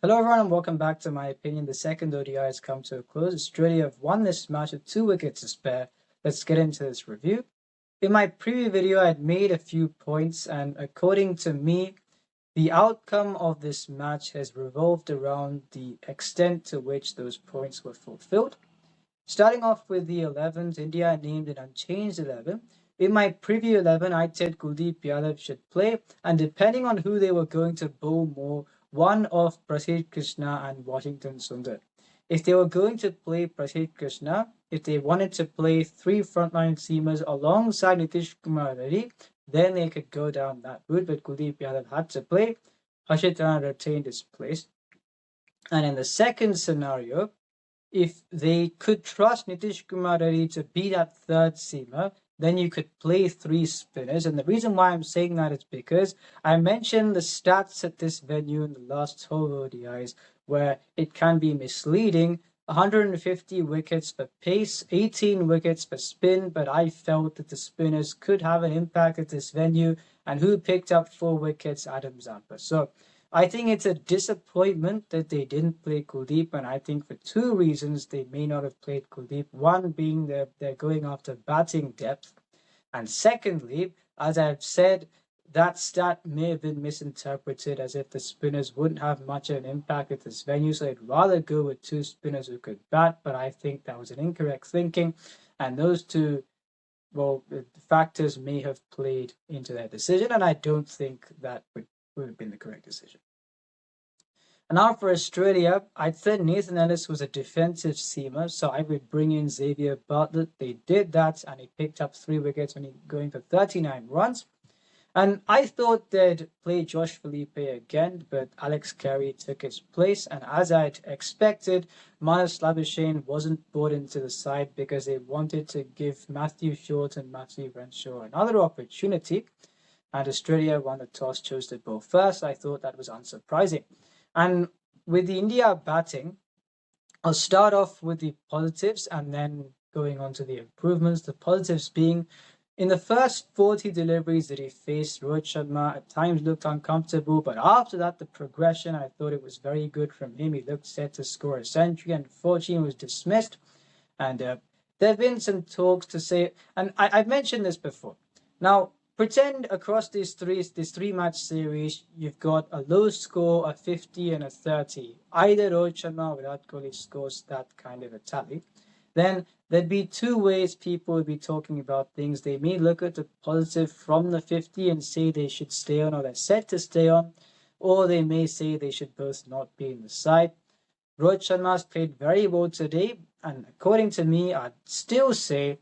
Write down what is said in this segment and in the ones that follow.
Hello everyone and welcome back to my opinion. The second ODI has come to a close. Australia have won this match with 2 wickets to spare. Let's get into this review. In my previous video, I had made a few points, and according to me, the outcome of this match has revolved around the extent to which those points were fulfilled. Starting off with the 11th, India named an unchanged 11. In my preview 11, I said Kuldeep Yadav should play, and depending on who they were going to bowl more, one of Prasidh Krishna and Washington Sundar. If they were going to play Prasidh Krishna, if they wanted to play 3 frontline seamers alongside Nitish Kumar Reddy, then they could go down that route, but Kuldeep Yadav had to play. Harshit Rana retained his place. And in the second scenario, if they could trust Nitish Kumar Reddy to be that third seamer, then you could play 3 spinners. And the reason why I'm saying that is because I mentioned the stats at this venue in the last 12 ODIs where it can be misleading. 150 wickets for pace, 18 wickets for spin, but I felt that the spinners could have an impact at this venue. And who picked up 4 wickets? Adam Zampa. So I think it's a disappointment that they didn't play Kuldeep, and I think for 2 reasons they may not have played Kuldeep. One being they're going after batting depth, and secondly, as I've said, that stat may have been misinterpreted as if the spinners wouldn't have much of an impact at this venue, so I'd rather go with 2 spinners who could bat, but I think that was an incorrect thinking, and those 2 factors may have played into their decision, and I don't think that would have been the correct decision. And now for Australia, I said Nathan Ellis was a defensive seamer, so I would bring in Xavier Bartlett. They did that, and he picked up 3 wickets when he going for 39 runs. And I thought they'd play Josh Felipe again, but Alex Carey took his place. And as I'd expected, Marnus Labuschagne wasn't brought into the side because they wanted to give Matthew Short and Matthew Renshaw another opportunity. And Australia won the toss, chose to bowl first. I thought that was unsurprising. And with the India batting, I'll start off with the positives and then going on to the improvements. The positives being, in the first 40 deliveries that he faced, Rohit Sharma at times looked uncomfortable, but after that, the progression, I thought it was very good from him. He looked set to score a century, and unfortunately was dismissed. And there have been some talks to say, and I've mentioned this before. Now, pretend across this 3-match series, you've got a low score, a 50 and a 30. Either Rohit Sharma or Virat Kohli scores that kind of a tally. Then there'd be 2 ways people would be talking about things. They may look at the positive from the 50 and say they should stay on or they're set to stay on, or they may say they should both not be in the side. Rohit Sharma's played very well today, and according to me, I'd still say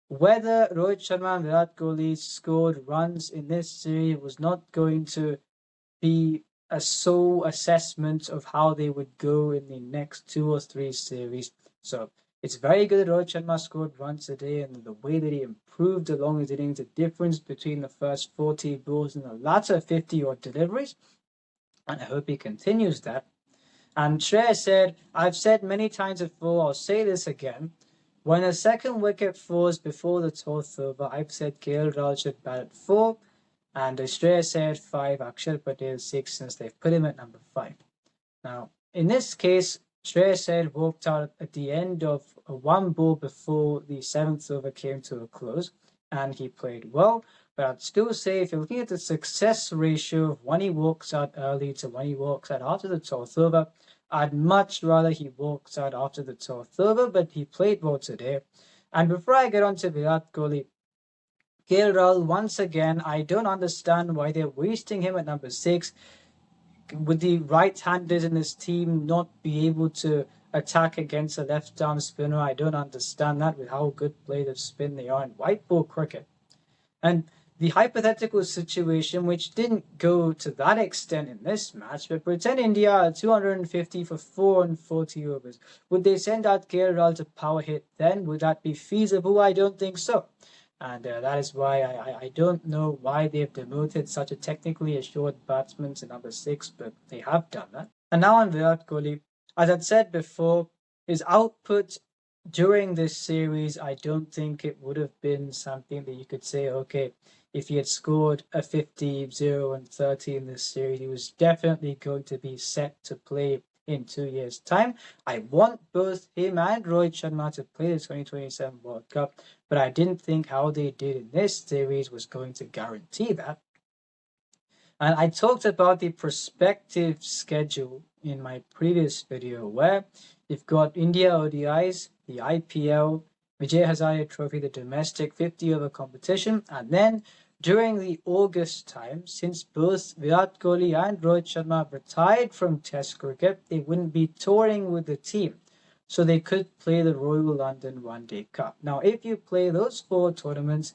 whether Rohit Sharma and Virat Kohli scored runs in this series was not going to be a sole assessment of how they would go in the next 2 or 3 series. So it's very good that Rohit Sharma scored runs today, and the way that he improved along his innings, the difference between the first 40 balls and the latter 50-odd deliveries, and I hope he continues that. And Shreyas said, I've said many times before, I'll say this again, when a second wicket falls before the 12th over, I've said KL Rahul should bat at 4, and Shreyas said 5, Akshar Patel 6, since they've put him at number 5. Now, in this case, Shreyas said walked out at the end of a 1 ball before the 7th over came to a close, and he played well. But I'd still say if you're looking at the success ratio of when he walks out early to when he walks out after the 12th over, I'd much rather he walks out after the 12th over, but he played well today. And before I get on to Virat Kohli, KL Rahul, once again, I don't understand why they're wasting him at number 6. Would the right-handers in this team not be able to attack against a left-arm spinner? I don't understand that with how good players of spin they are in white ball cricket. And the hypothetical situation, which didn't go to that extent in this match, but pretend India are 250 for 440 overs. Would they send out KL Rahul to power hit then? Would that be feasible? I don't think so. And that is why I don't know why they've demoted such a technically assured batsman to number 6, but they have done that. And now on Virat Kohli, as I'd said before, his output during this series, I don't think it would have been something that you could say, okay, if he had scored a 50, 0 and 30 in this series, he was definitely going to be set to play in 2 years' time. I want both him and Rohit Sharma to play the 2027 World Cup, but I didn't think how they did in this series was going to guarantee that. And I talked about the prospective schedule in my previous video, where you've got India ODIs, the IPL, Vijay Hazare Trophy, the domestic 50-over competition, and then during the August time, since both Virat Kohli and Rohit Sharma retired from Test cricket, they wouldn't be touring with the team, so they could play the Royal London One Day Cup. Now, if you play those 4 tournaments,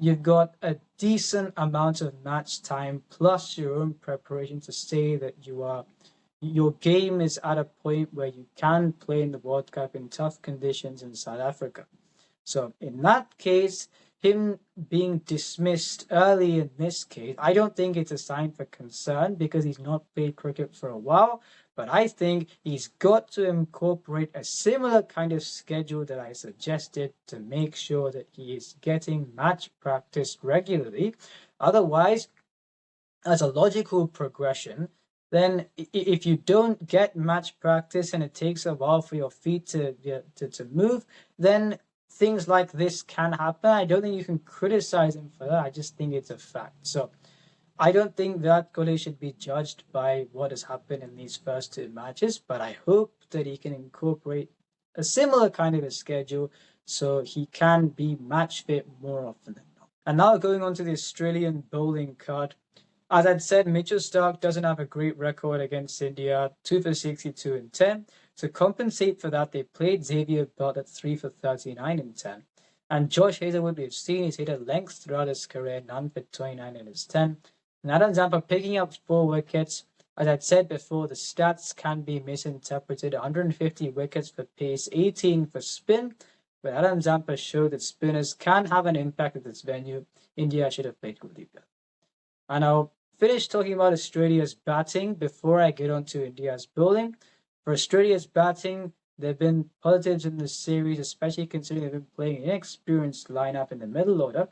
you've got a decent amount of match time plus your own preparation to say that your game is at a point where you can play in the World Cup in tough conditions in South Africa. So in that case, him being dismissed early in this case, I don't think it's a sign for concern because he's not played cricket for a while. But I think he's got to incorporate a similar kind of schedule that I suggested to make sure that he is getting match practice regularly. Otherwise, as a logical progression, then if you don't get match practice and it takes a while for your feet to move, then things like this can happen. I don't think you can criticize him for that. I just think it's a fact. So I don't think Virat Kohli should be judged by what has happened in these first 2 matches, but I hope that he can incorporate a similar kind of a schedule so he can be match fit more often than not. And now going on to the Australian bowling card. As I'd said, Mitchell Starc doesn't have a great record against India, 2 for 62 and 10. To compensate for that, they played Xavier Belt at 3 for 39 and 10. And Josh Hazlewood, we've seen, he's hit a length throughout his career, none for 29 in his 10. And Adam Zampa picking up 4 wickets. As I'd said before, the stats can be misinterpreted. 150 wickets for pace, 18 for spin. But Adam Zampa showed that spinners can have an impact at this venue. India should have played really better. And I'll finish talking about Australia's batting before I get on to India's bowling. For Australia's batting, there have been positives in this series, especially considering they've been playing an inexperienced lineup in the middle order.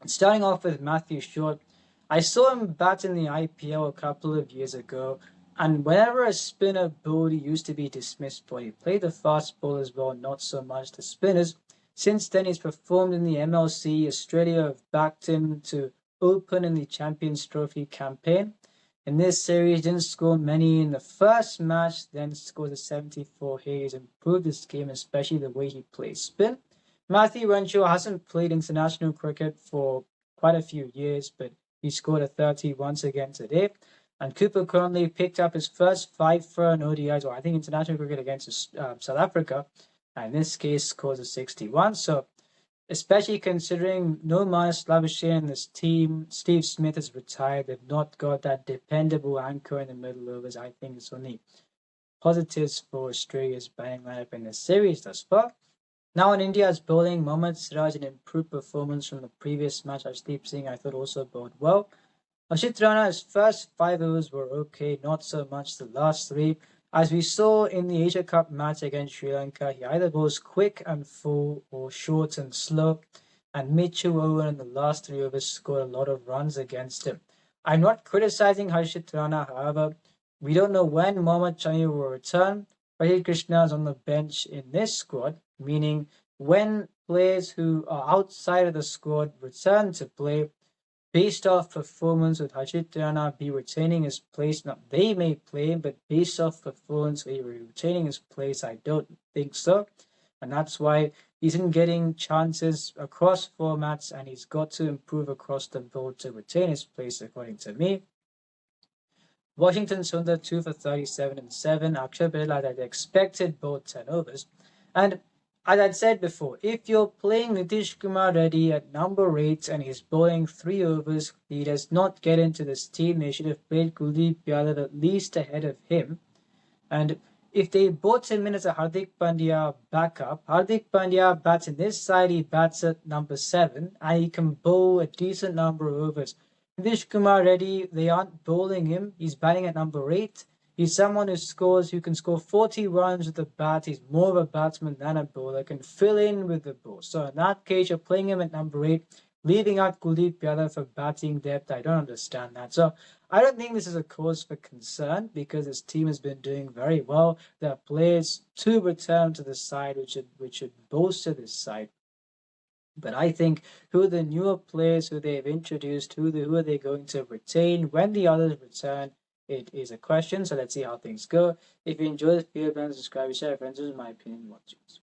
And starting off with Matthew Short, I saw him bat in the IPL a couple of years ago, and whenever a spinner bowled, he used to be dismissed for. He played the fast bowlers well, not so much the spinners. Since then, he's performed in the MLC. Australia have backed him to open in the Champions Trophy campaign. In this series, didn't score many in the first match, then scored a 74 here. He's improved his game, especially the way he plays spin. Matthew Renshaw hasn't played international cricket for quite a few years, but he scored a 30 once again today. And Cooper currently picked up his first 5 for an ODIs, or I think international cricket against South Africa. And in this case, scores a 61. So, especially considering no Marnus Labuschagne in this team, Steve Smith has retired. They've not got that dependable anchor in the middle overs. I think it's only positives for Australia's batting lineup in this series thus far. Now in India's bowling, Mohammad Siraj, an improved performance from the previous match. Arshdeep Singh, I thought, also bowled well. Ashit Rana's first 5 overs were okay, not so much the last 3. As we saw in the Asia Cup match against Sri Lanka, he either goes quick and full or short and slow. And Mitchell Owen in the last 3 overs scored a lot of runs against him. I'm not criticizing Harshit Rana, however. We don't know when Mohammad Shami will return. Pradeep Krishna is on the bench in this squad, meaning when players who are outside of the squad return to play, based off performance, would Harshit Rana be retaining his place? Now, they may play, but based off performance, will he be retaining his place? I don't think so. And that's why he's in getting chances across formats, and he's got to improve across the board to retain his place, according to me. Washington Sundar 2 for 37 and 7. Akshay Patel, as I'd expected, bowled 10 overs. And as I'd said before, if you're playing Nitish Kumar Reddy at number 8 and he's bowling 3 overs, he does not get into this team. They should have played Kuldeep Yadav at least ahead of him. And if they brought him in as a Hardik Pandya backup, Hardik Pandya bats in this side, he bats at number 7, and he can bowl a decent number of overs. Nitish Kumar Reddy, they aren't bowling him. He's batting at number 8. He's someone who can score 40 runs with the bat. He's more of a batsman than a bowler, can fill in with the ball. So in that case, you're playing him at number 8. leaving out Kuldeep Yadav for batting depth, I don't understand that. So I don't think this is a cause for concern because this team has been doing very well. There are players to return to the side which should bolster this side. But I think who are the newer players who they've introduced, who are they going to retain when the others return? It is a question. So let's see how things go. If you enjoy this video, please subscribe, share, friends. This is my opinion. What's yours?